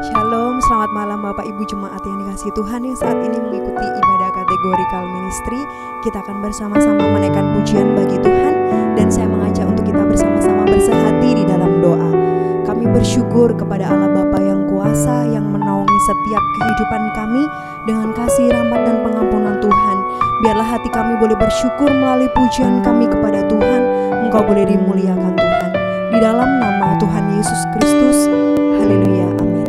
Shalom, selamat malam Bapak Ibu Jemaat yang dikasihi Tuhan yang saat ini mengikuti ibadah kategorikal ministry. Kita akan bersama-sama menaikkan pujian bagi Tuhan, dan saya mengajak untuk kita bersama-sama bersehati di dalam doa. Kami bersyukur kepada Allah Bapa yang kuasa yang menaungi setiap kehidupan kami dengan kasih, rahmat dan pengampunan Tuhan. Biarlah hati kami boleh bersyukur melalui pujian kami kepada Tuhan. Engkau boleh dimuliakan Tuhan. Di dalam nama Tuhan Yesus Kristus. Haleluya, amin.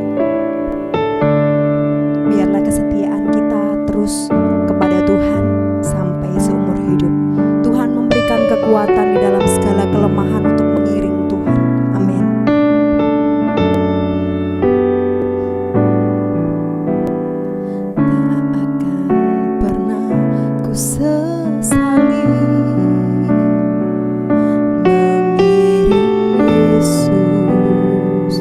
Biarlah kesetiaan kita terus kepada Tuhan sampai seumur hidup. Tuhan memberikan kekuatan di dalam segala kelemahan untuk mengiring Tuhan. Amin. Tak akan pernah ku sesali mengiring Yesus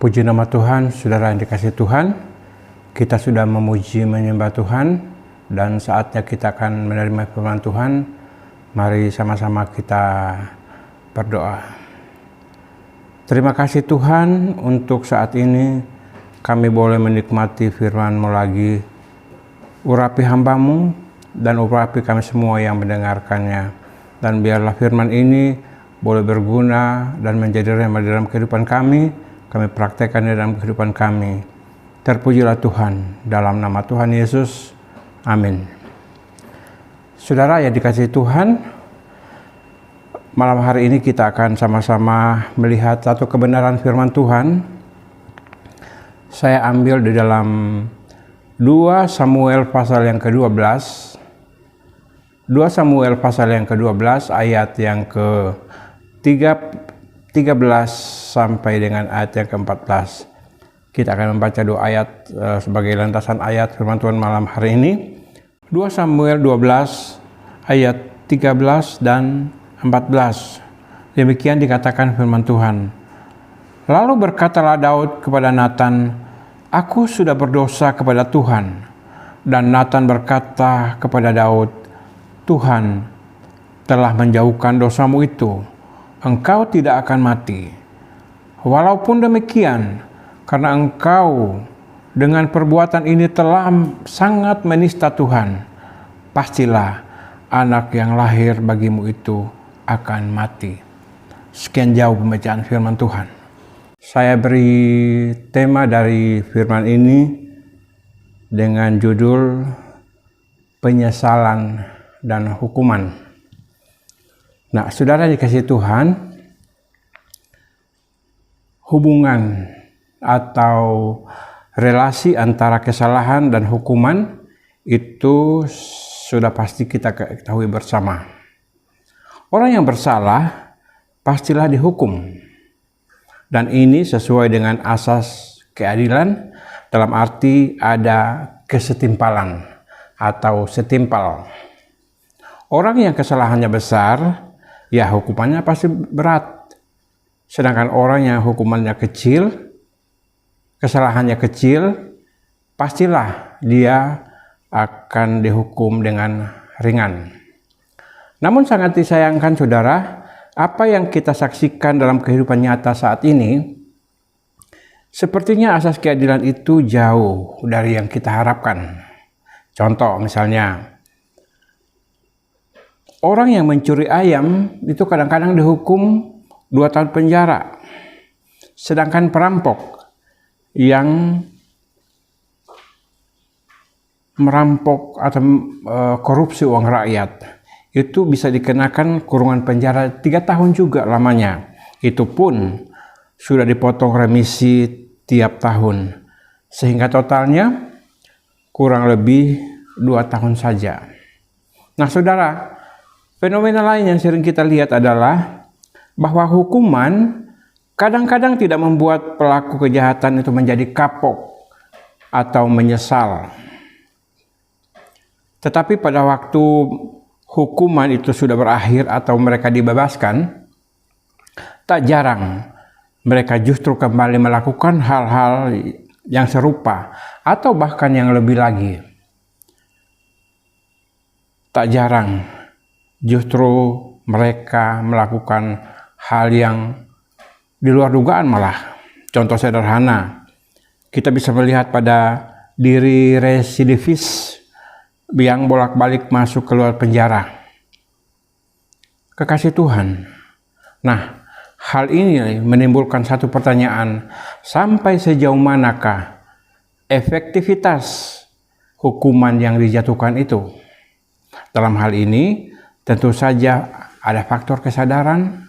Puji nama Tuhan, saudara yang dikasihi Tuhan. Kita sudah memuji menyembah Tuhan dan saatnya kita akan menerima firman Tuhan. Mari sama-sama kita berdoa. Terima kasih Tuhan untuk saat ini kami boleh menikmati firman-Mu lagi. Urapi hamba-Mu dan urapi kami semua yang mendengarkannya. Dan biarlah firman ini boleh berguna dan menjadi rema dalam kehidupan kami praktekkan dalam kehidupan kami. Terpujilah Tuhan, dalam nama Tuhan Yesus. Amin. Saudara yang dikasihi Tuhan, malam hari ini kita akan sama-sama melihat satu kebenaran firman Tuhan. Saya ambil di dalam 2 Samuel pasal yang ke-12. 2 Samuel pasal yang ke-12 ayat yang ke-13 sampai dengan ayat yang ke-14. Kita akan membaca 2 ayat sebagai landasan ayat firman Tuhan malam hari ini. 2 Samuel 12 ayat 13 dan 14. Demikian dikatakan firman Tuhan. Lalu berkatalah Daud kepada Natan, "Aku sudah berdosa kepada Tuhan." Dan Natan berkata kepada Daud, "Tuhan telah menjauhkan dosamu itu. Engkau tidak akan mati. Walaupun demikian, karena engkau dengan perbuatan ini telah sangat menista Tuhan, pastilah anak yang lahir bagimu itu akan mati." Sekian jauh pembacaan firman Tuhan. Saya beri tema dari firman ini dengan judul penyesalan dan hukuman. Nah, saudara dikasihi Tuhan, hubungan atau relasi antara kesalahan dan hukuman itu sudah pasti kita ketahui bersama. Orang yang bersalah pastilah dihukum. Dan ini sesuai dengan asas keadilan, dalam arti ada kesetimpalan atau setimpal. Orang yang kesalahannya besar, ya hukumannya pasti berat. Sedangkan orang yang hukumannya kecil, kesalahannya kecil, pastilah dia akan dihukum dengan ringan. Namun sangat disayangkan saudara, apa yang kita saksikan dalam kehidupan nyata saat ini, sepertinya asas keadilan itu jauh dari yang kita harapkan. Contoh misalnya, orang yang mencuri ayam itu kadang-kadang dihukum 2 tahun penjara. Sedangkan perampok yang merampok atau korupsi uang rakyat itu bisa dikenakan kurungan penjara 3 tahun juga lamanya. Itu pun sudah dipotong remisi tiap tahun. Sehingga totalnya kurang lebih 2 tahun saja. Nah saudara, fenomena lain yang sering kita lihat adalah bahwa hukuman kadang-kadang tidak membuat pelaku kejahatan itu menjadi kapok atau menyesal. Tetapi pada waktu hukuman itu sudah berakhir atau mereka dibebaskan, tak jarang mereka justru kembali melakukan hal-hal yang serupa atau bahkan yang lebih lagi. Tak jarang justru mereka melakukan hal yang di luar dugaan malah. Contoh sederhana, kita bisa melihat pada diri residivis yang bolak-balik masuk keluar penjara. Kekasih Tuhan. Nah, hal ini menimbulkan satu pertanyaan, sampai sejauh manakah efektivitas hukuman yang dijatuhkan itu? Dalam hal ini, tentu saja ada faktor kesadaran,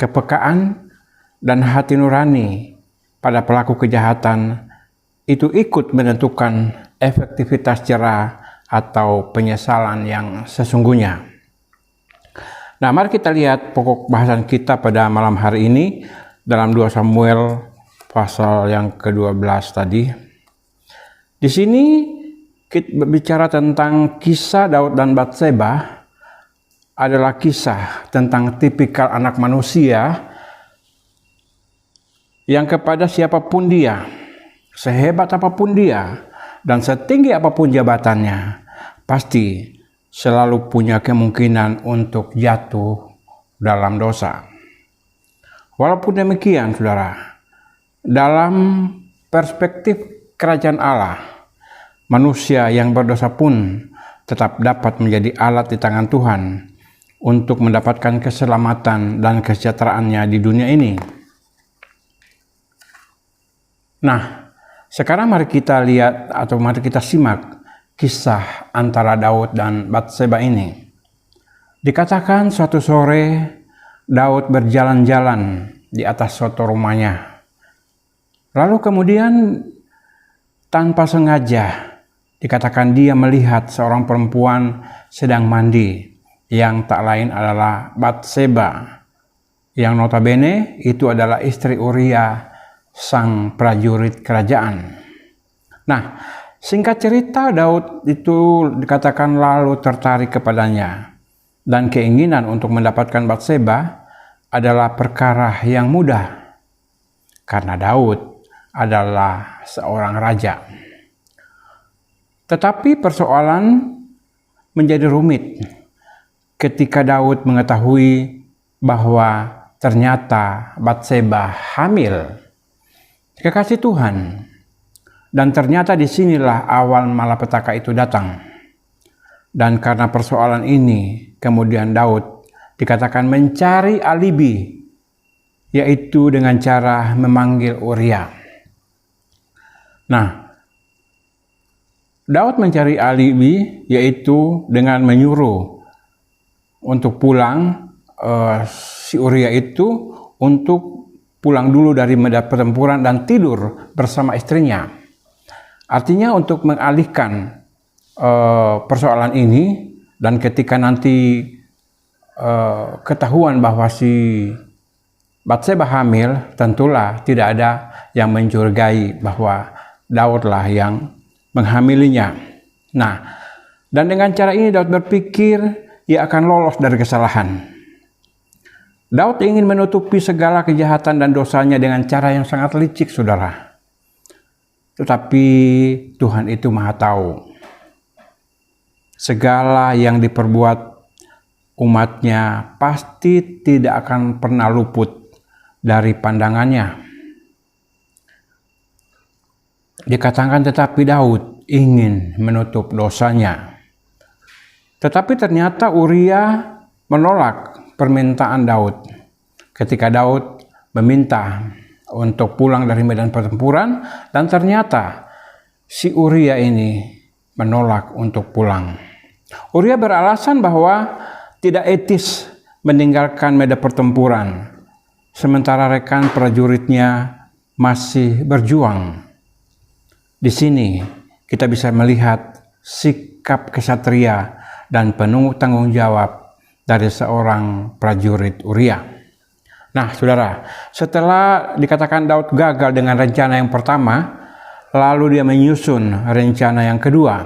kepekaan, dan hati nurani pada pelaku kejahatan itu ikut menentukan efektivitas jera atau penyesalan yang sesungguhnya. Nah, mari kita lihat pokok bahasan kita pada malam hari ini dalam 2 Samuel pasal yang ke-12 tadi. Di sini kita berbicara tentang kisah Daud dan Batseba, adalah kisah tentang tipikal anak manusia yang kepada siapapun dia, sehebat apapun dia, dan setinggi apapun jabatannya, pasti selalu punya kemungkinan untuk jatuh dalam dosa. Walaupun demikian, saudara, dalam perspektif kerajaan Allah, manusia yang berdosa pun tetap dapat menjadi alat di tangan Tuhan untuk mendapatkan keselamatan dan kesejahteraannya di dunia ini. Nah, sekarang mari kita lihat atau mari kita simak kisah antara Daud dan Batseba ini. Dikatakan suatu sore Daud berjalan-jalan di atas suatu rumahnya. Lalu kemudian tanpa sengaja dikatakan dia melihat seorang perempuan sedang mandi yang tak lain adalah Batseba, yang notabene itu adalah istri Uria, sang prajurit kerajaan. Nah, singkat cerita, Daud itu dikatakan lalu tertarik kepadanya, dan keinginan untuk mendapatkan Batseba adalah perkara yang mudah karena Daud adalah seorang raja. Tetapi persoalan menjadi rumit ketika Daud mengetahui bahwa ternyata Batseba hamil. Kekasih Tuhan. Dan ternyata disinilah awal malapetaka itu datang. Dan karena persoalan ini, kemudian Daud dikatakan mencari alibi, yaitu dengan cara memanggil Uria. Nah, Daud mencari alibi, yaitu dengan menyuruh untuk pulang si Uria itu untuk pulang dulu dari medan pertempuran dan tidur bersama istrinya. Artinya untuk mengalihkan persoalan ini, dan ketika nanti ketahuan bahwa si Batseba hamil, tentulah tidak ada yang mencurigai bahwa Daudlah yang menghamilinya. Nah, dan dengan cara ini Daud berpikir ia akan lolos dari kesalahan. Daud ingin menutupi segala kejahatan dan dosanya dengan cara yang sangat licik, saudara. Tetapi Tuhan itu Maha Tahu. Segala yang diperbuat umatnya pasti tidak akan pernah luput dari pandangannya. Dikatakan tetapi Daud ingin menutup dosanya. Tetapi ternyata Uria menolak permintaan Daud. Ketika Daud meminta untuk pulang dari medan pertempuran, dan ternyata si Uria ini menolak untuk pulang. Uria beralasan bahwa tidak etis meninggalkan medan pertempuran, sementara rekan prajuritnya masih berjuang. Di sini kita bisa melihat sikap kesatria dan penuh tanggung jawab dari seorang prajurit Uria. Nah, saudara, setelah dikatakan Daud gagal dengan rencana yang pertama, lalu dia menyusun rencana yang kedua,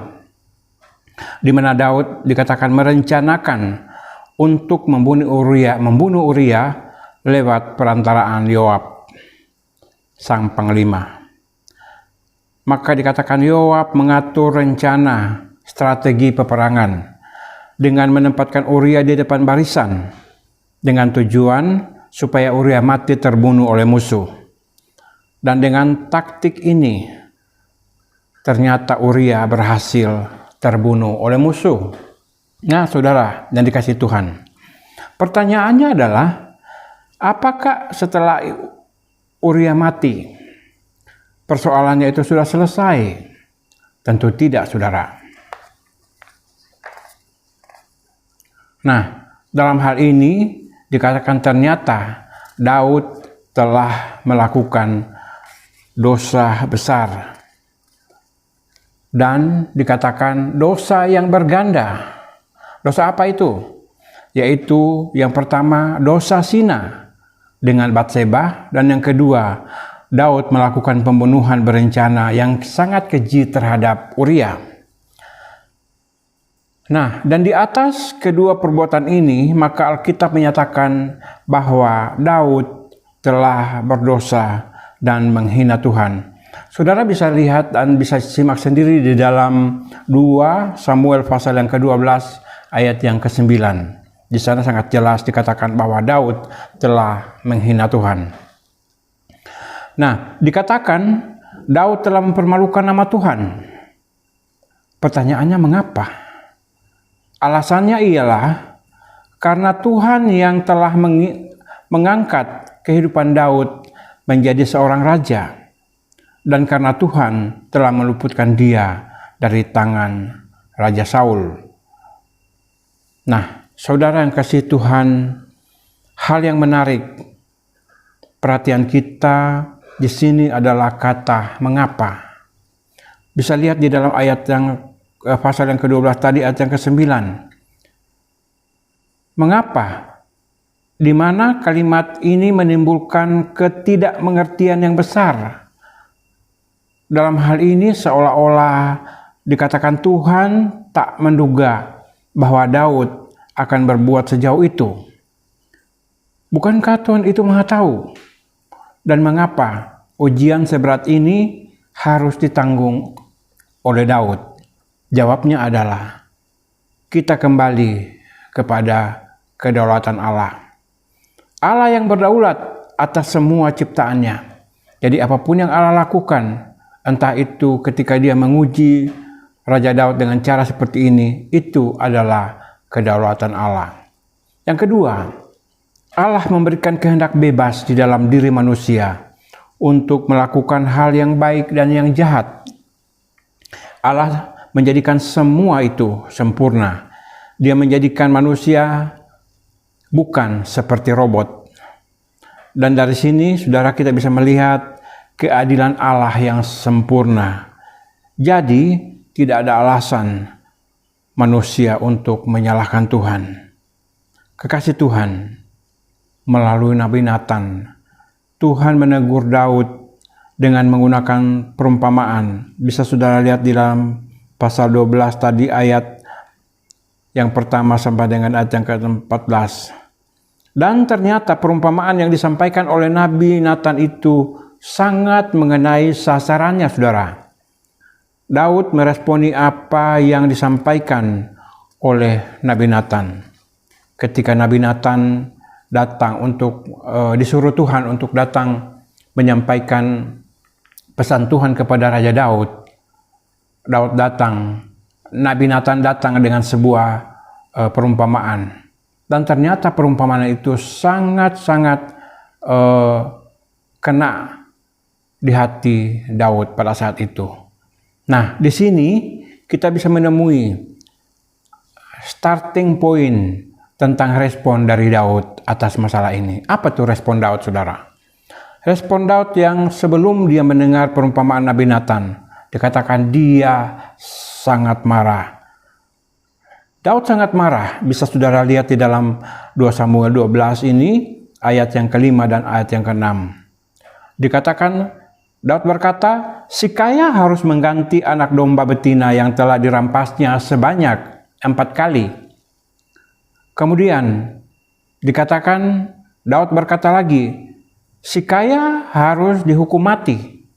di mana Daud dikatakan merencanakan untuk membunuh Uria lewat perantaraan Yoab, sang panglima. Maka dikatakan Yoab mengatur rencana strategi peperangan dengan menempatkan Uria di depan barisan, dengan tujuan supaya Uria mati terbunuh oleh musuh. Dan dengan taktik ini, ternyata Uria berhasil terbunuh oleh musuh. Nah, saudara yang dikasihi Tuhan, pertanyaannya adalah, apakah setelah Uria mati, persoalannya itu sudah selesai? Tentu tidak, saudara. Nah, dalam hal ini dikatakan ternyata Daud telah melakukan dosa besar. Dan dikatakan dosa yang berganda. Dosa apa itu? Yaitu yang pertama dosa zina dengan Batseba, dan yang kedua Daud melakukan pembunuhan berencana yang sangat keji terhadap Uria. Nah, dan di atas kedua perbuatan ini, maka Alkitab menyatakan bahwa Daud telah berdosa dan menghina Tuhan. Saudara bisa lihat dan bisa simak sendiri di dalam 2 Samuel pasal yang ke-12 ayat yang ke-9. Di sana sangat jelas dikatakan bahwa Daud telah menghina Tuhan. Nah, dikatakan Daud telah mempermalukan nama Tuhan. Pertanyaannya mengapa? Alasannya ialah karena Tuhan yang telah mengangkat kehidupan Daud menjadi seorang raja. Dan karena Tuhan telah meluputkan dia dari tangan Raja Saul. Nah, saudara yang kasih Tuhan, hal yang menarik perhatian kita di sini adalah kata mengapa. Bisa lihat di dalam ayat yang pasal yang ke-12 tadi, ayat yang ke-9. Mengapa? Di mana kalimat ini menimbulkan ketidakmengertian yang besar. Dalam hal ini seolah-olah dikatakan Tuhan tak menduga bahwa Daud akan berbuat sejauh itu. Bukankah Tuhan itu Maha Tahu? Dan mengapa ujian seberat ini harus ditanggung oleh Daud? Jawabnya adalah kita kembali kepada kedaulatan Allah. Allah yang berdaulat atas semua ciptaannya. Jadi apapun yang Allah lakukan, entah itu ketika dia menguji Raja Daud dengan cara seperti ini, itu adalah kedaulatan Allah. Yang kedua, Allah memberikan kehendak bebas di dalam diri manusia untuk melakukan hal yang baik dan yang jahat. Allah menjadikan semua itu sempurna. Dia menjadikan manusia bukan seperti robot. Dan dari sini, saudara, kita bisa melihat keadilan Allah yang sempurna. Jadi, tidak ada alasan manusia untuk menyalahkan Tuhan. Kekasih Tuhan, melalui Nabi Nathan, Tuhan menegur Daud dengan menggunakan perumpamaan. Bisa saudara lihat di dalam pasal 12 tadi, ayat yang pertama sampai dengan ayat yang ke-14. Dan ternyata perumpamaan yang disampaikan oleh Nabi Nathan itu sangat mengenai sasarannya, saudara. Daud meresponi apa yang disampaikan oleh Nabi Nathan. Ketika Nabi Nathan datang disuruh Tuhan untuk datang menyampaikan pesan Tuhan kepada Raja Daud. Nabi Nathan datang dengan sebuah perumpamaan. Dan ternyata perumpamaan itu sangat-sangat kena di hati Daud pada saat itu. Nah, di sini kita bisa menemui starting point tentang respon dari Daud atas masalah ini. Apa tuh respon Daud, saudara? Respon Daud yang sebelum dia mendengar perumpamaan Nabi Nathan, dikatakan dia sangat marah. Daud sangat marah. Bisa saudara lihat di dalam 2 Samuel 12 ini, ayat yang ke-5 dan ayat yang ke-6. Dikatakan, Daud berkata, si kaya harus mengganti anak domba betina yang telah dirampasnya sebanyak 4 kali. Kemudian dikatakan, Daud berkata lagi, si kaya harus dihukum mati.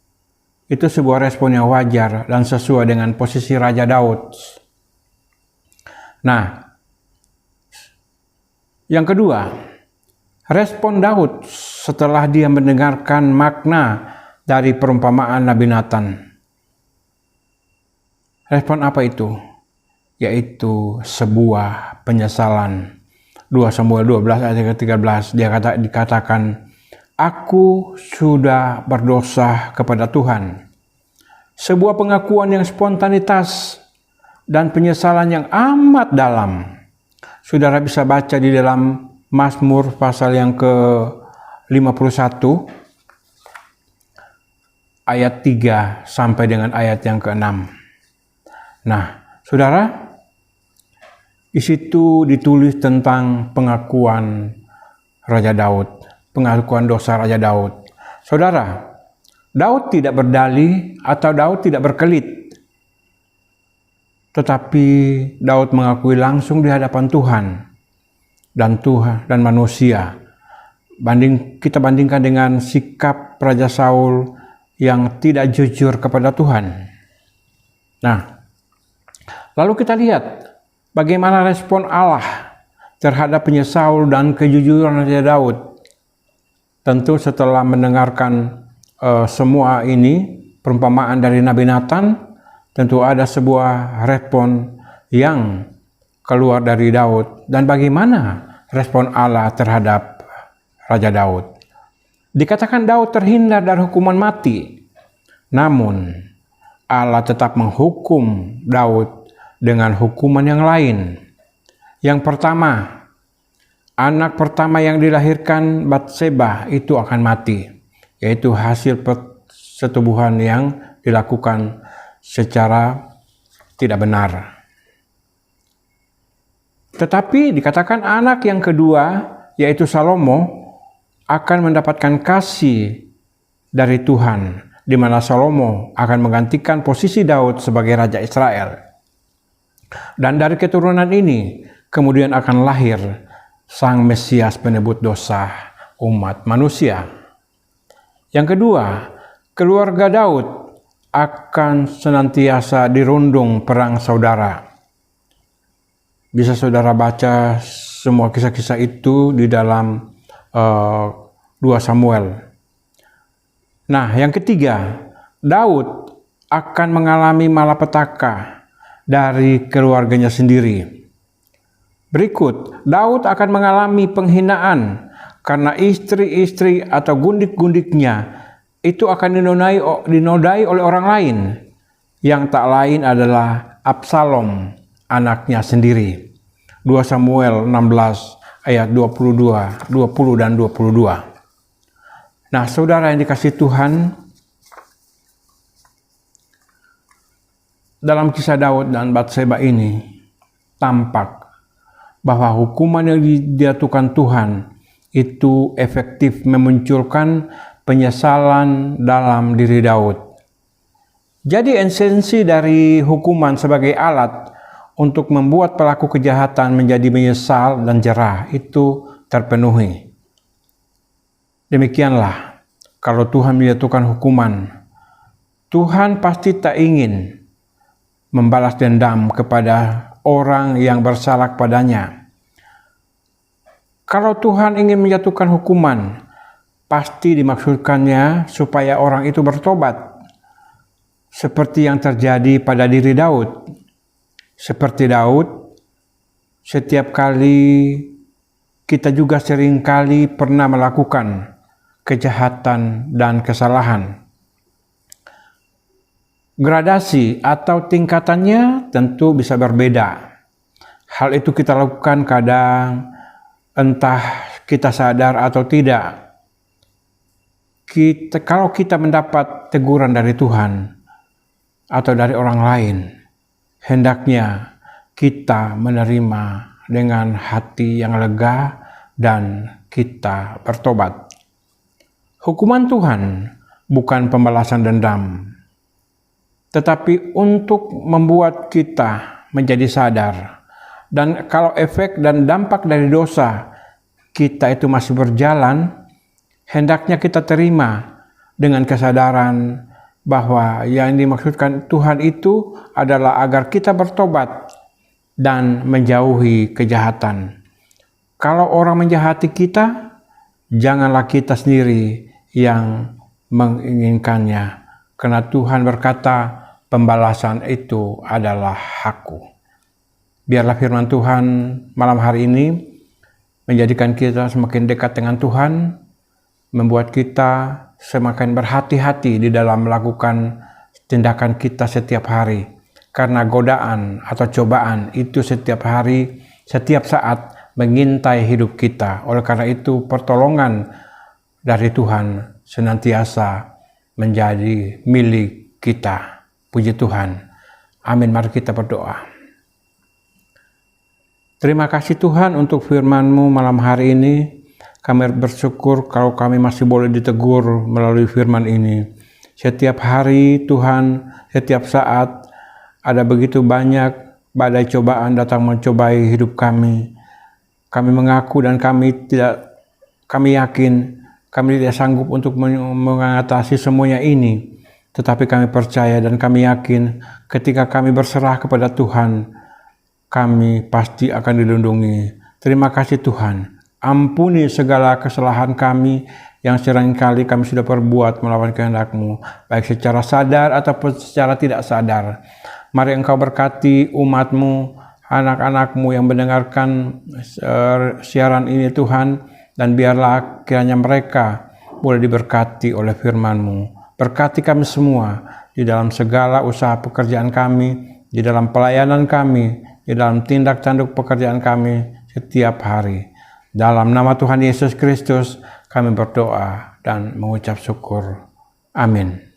Itu sebuah respon yang wajar dan sesuai dengan posisi Raja Daud. Nah, yang kedua, respon Daud setelah dia mendengarkan makna dari perumpamaan Nabi Nathan. Respon apa itu? Yaitu sebuah penyesalan. 2 Samuel 12 ayat ke-13 dikatakan, aku sudah berdosa kepada Tuhan. Sebuah pengakuan yang spontanitas dan penyesalan yang amat dalam. Saudara bisa baca di dalam Mazmur pasal yang ke-51 ayat 3 sampai dengan ayat yang ke-6. Nah, saudara, di situ ditulis tentang pengakuan Raja Daud, pengakuan dosa Raja Daud. Saudara, Daud tidak berdalih atau Daud tidak berkelit. Tetapi Daud mengakui langsung di hadapan Tuhan dan manusia. Kita bandingkan dengan sikap Raja Saul yang tidak jujur kepada Tuhan. Nah, lalu kita lihat bagaimana respon Allah terhadap penyesaul dan kejujuran Raja Daud. Tentu setelah mendengarkan semua ini, perumpamaan dari Nabi Nathan, tentu ada sebuah respon yang keluar dari Daud. Dan bagaimana respon Allah terhadap Raja Daud? Dikatakan Daud terhindar dari hukuman mati, namun Allah tetap menghukum Daud dengan hukuman yang lain. Yang pertama, anak pertama yang dilahirkan Batseba itu akan mati, yaitu hasil persetubuhan yang dilakukan secara tidak benar. Tetapi dikatakan anak yang kedua, yaitu Salomo, akan mendapatkan kasih dari Tuhan, di mana Salomo akan menggantikan posisi Daud sebagai Raja Israel. Dan dari keturunan ini kemudian akan lahir Sang Mesias penebus dosa umat manusia. Yang kedua, keluarga Daud akan senantiasa dirundung perang saudara. Bisa saudara baca semua kisah-kisah itu di dalam 2 Samuel. Nah, yang ketiga, Daud akan mengalami malapetaka dari keluarganya sendiri. Berikut, Daud akan mengalami penghinaan karena istri-istri atau gundik-gundiknya itu akan dinodai oleh orang lain, yang tak lain adalah Absalom, anaknya sendiri. 2 Samuel 16 ayat 22, 20 dan 22. Nah, saudara yang dikasihi Tuhan, dalam kisah Daud dan Batseba ini tampak bahwa hukuman yang dijatuhkan Tuhan itu efektif memunculkan penyesalan dalam diri Daud. Jadi esensi dari hukuman sebagai alat untuk membuat pelaku kejahatan menjadi menyesal dan jerah itu terpenuhi. Demikianlah, kalau Tuhan menjatuhkan hukuman, Tuhan pasti tak ingin membalas dendam kepada orang yang bersalah padanya. Kalau Tuhan ingin menjatuhkan hukuman, pasti dimaksudkannya supaya orang itu bertobat, seperti yang terjadi pada diri Daud. Seperti Daud, setiap kali kita juga seringkali pernah melakukan kejahatan dan kesalahan. Gradasi atau tingkatannya tentu bisa berbeda. Hal itu kita lakukan kadang entah kita sadar atau tidak. Kalau kita mendapat teguran dari Tuhan atau dari orang lain, hendaknya kita menerima dengan hati yang lega dan kita bertobat. Hukuman Tuhan bukan pembalasan dendam, tetapi untuk membuat kita menjadi sadar. Dan kalau efek dan dampak dari dosa kita itu masih berjalan, hendaknya kita terima dengan kesadaran bahwa yang dimaksudkan Tuhan itu adalah agar kita bertobat dan menjauhi kejahatan. Kalau orang menjahati kita, janganlah kita sendiri yang menginginkannya, karena Tuhan berkata, pembalasan itu adalah hakku. Biarlah firman Tuhan malam hari ini menjadikan kita semakin dekat dengan Tuhan, membuat kita semakin berhati-hati di dalam melakukan tindakan kita setiap hari. Karena godaan atau cobaan itu setiap hari, setiap saat mengintai hidup kita. Oleh karena itu pertolongan dari Tuhan senantiasa menjadi milik kita. Puji Tuhan. Amin. Mari kita berdoa. Terima kasih Tuhan untuk firman-Mu malam hari ini. Kami bersyukur kalau kami masih boleh ditegur melalui firman ini. Setiap hari Tuhan, setiap saat ada begitu banyak badai cobaan datang mencobai hidup kami. Kami mengaku dan kami yakin kami tidak sanggup untuk mengatasi semuanya ini. Tetapi kami percaya dan kami yakin ketika kami berserah kepada Tuhan, kami pasti akan dilindungi. Terima kasih Tuhan. Ampuni segala kesalahan kami yang seringkali kami sudah perbuat melawan kehendak-Mu, baik secara sadar ataupun secara tidak sadar. Mari Engkau berkati umat-Mu, anak-anak-Mu yang mendengarkan siaran ini Tuhan, dan biarlah kiranya mereka boleh diberkati oleh firman-Mu. Berkati kami semua di dalam segala usaha pekerjaan kami, di dalam pelayanan kami, di dalam tindak tanduk pekerjaan kami setiap hari. Dalam nama Tuhan Yesus Kristus kami berdoa dan mengucap syukur. Amin.